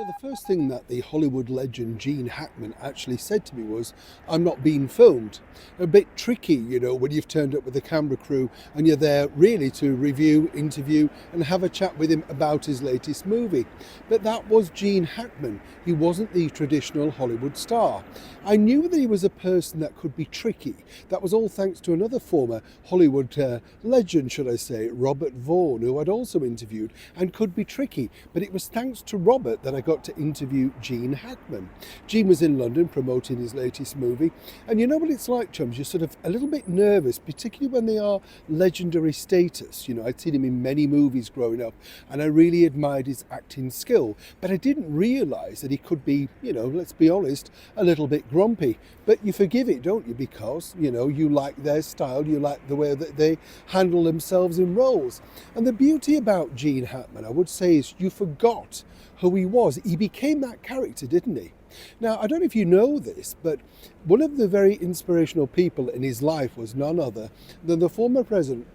Well, the first thing that the Hollywood legend Gene Hackman actually said to me was, "I'm not being filmed." A bit tricky, when you've turned up with the camera crew and you're there really to review, interview, and have a chat with him about his latest movie. But that was Gene Hackman. He wasn't the traditional Hollywood star. I knew that he was a person that could be tricky. That was all thanks to another former Hollywood legend, should I say, Robert Vaughn, who I'd also interviewed and could be tricky. But it was thanks to Robert that I got to interview Gene Hackman. Gene was in London promoting his latest movie, and you know what it's like, chums, you're sort of a little bit nervous, particularly when they are legendary status. I'd seen him in many movies growing up, and I really admired his acting skill, but I didn't realise that he could be, let's be honest, a little bit grumpy. But you forgive it, don't you? Because, you like their style, you like the way that they handle themselves in roles. And the beauty about Gene Hackman, I would say, is you forgot who he was. He became that character, didn't he? Now, I don't know if you know this, but one of the very inspirational people in his life was none other than the former president.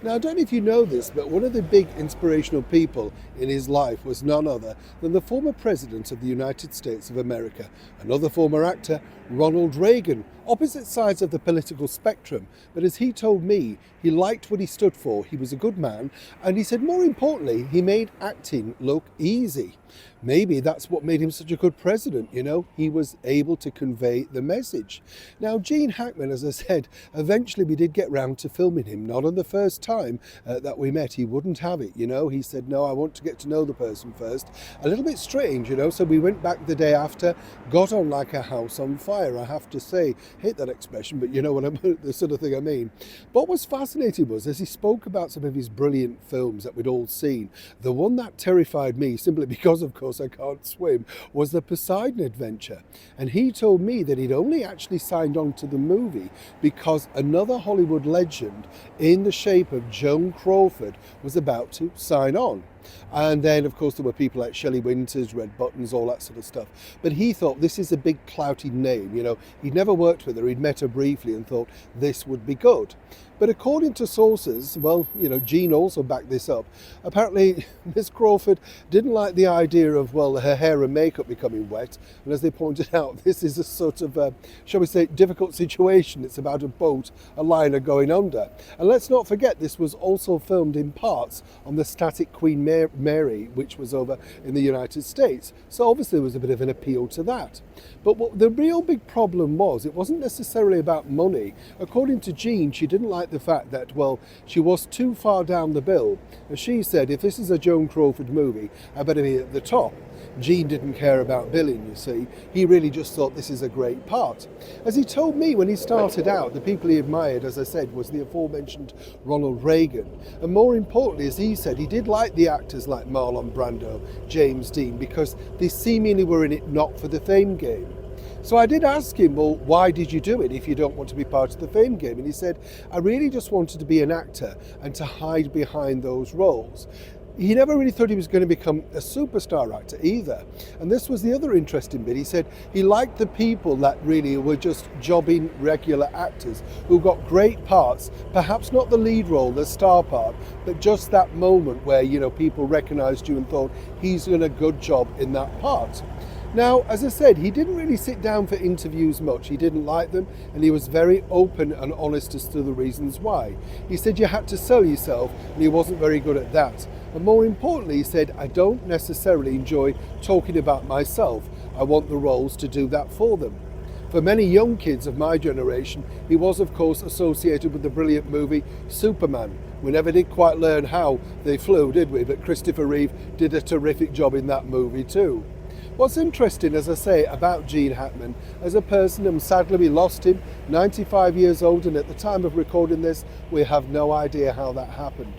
Now, I don't know if you know this, but one of the big inspirational people in his life was none other than the former president of the United States of America, another former actor, Ronald Reagan. Opposite sides of the political spectrum, but as he told me, he liked what he stood for, he was a good man, and he said more importantly, he made acting look easy. Maybe that's what made him such a good president, he was able to convey the message. Now, Gene Hackman, as I said, eventually we did get round to filming him, not on the first time that we met. He wouldn't have it, he said, no, I want to get to know the person first. A little bit strange, so we went back the day after, got on like a house on fire, I have to say. Hate that expression, but you know what the sort of thing I mean. What was fascinating was, as he spoke about some of his brilliant films that we'd all seen, the one that terrified me, simply because, of course, I can't swim, was the Poseidon Adventure. And he told me that he'd only actually signed on to the movie because another Hollywood legend in the shape of Joan Crawford was about to sign on. And then, of course, there were people like Shelley Winters, Red Buttons, all that sort of stuff. But he thought this is a big clouty name, He'd never worked with her, he'd met her briefly and thought this would be good. But according to sources, well, Gene also backed this up. Apparently, Miss Crawford didn't like the idea of, her hair and makeup becoming wet. And as they pointed out, this is a sort of, shall we say, difficult situation. It's about a boat, a liner going under. And let's not forget, this was also filmed in parts on the static Queen Mary, which was over in the United States. So obviously there was a bit of an appeal to that. But what the real big problem was, it wasn't necessarily about money. According to Gene, she didn't like the fact that, she was too far down the bill. As she said, if this is a Joan Crawford movie, I better be at the top. Gene didn't care about billing, you see. He really just thought this is a great part. As he told me when he started out, the people he admired, as I said, was the aforementioned Ronald Reagan. And more importantly, as he said, he did like the actors like Marlon Brando, James Dean, because they seemingly were in it not for the fame game. So I did ask him, why did you do it if you don't want to be part of the fame game? And he said, I really just wanted to be an actor and to hide behind those roles. He never really thought he was going to become a superstar actor either. And this was the other interesting bit. He said he liked the people that really were just jobbing regular actors who got great parts, perhaps not the lead role, the star part, but just that moment where, people recognized you and thought he's done a good job in that part. Now, as I said, he didn't really sit down for interviews much. He didn't like them, and he was very open and honest as to the reasons why. He said you had to sell yourself, and he wasn't very good at that. And more importantly, he said, I don't necessarily enjoy talking about myself. I want the roles to do that for them. For many young kids of my generation, he was, of course, associated with the brilliant movie Superman. We never did quite learn how they flew, did we? But Christopher Reeve did a terrific job in that movie too. What's interesting, as I say, about Gene Hackman as a person, and sadly we lost him, 95 years old, and at the time of recording this, we have no idea how that happened.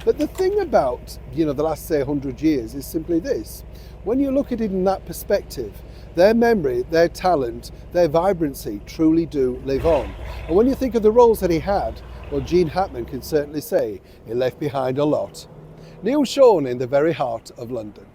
But the thing about, the last, say, 100 years is simply this. When you look at it in that perspective, their memory, their talent, their vibrancy truly do live on. And when you think of the roles that he had, Gene Hackman can certainly say he left behind a lot. Neil Sean in the very heart of London.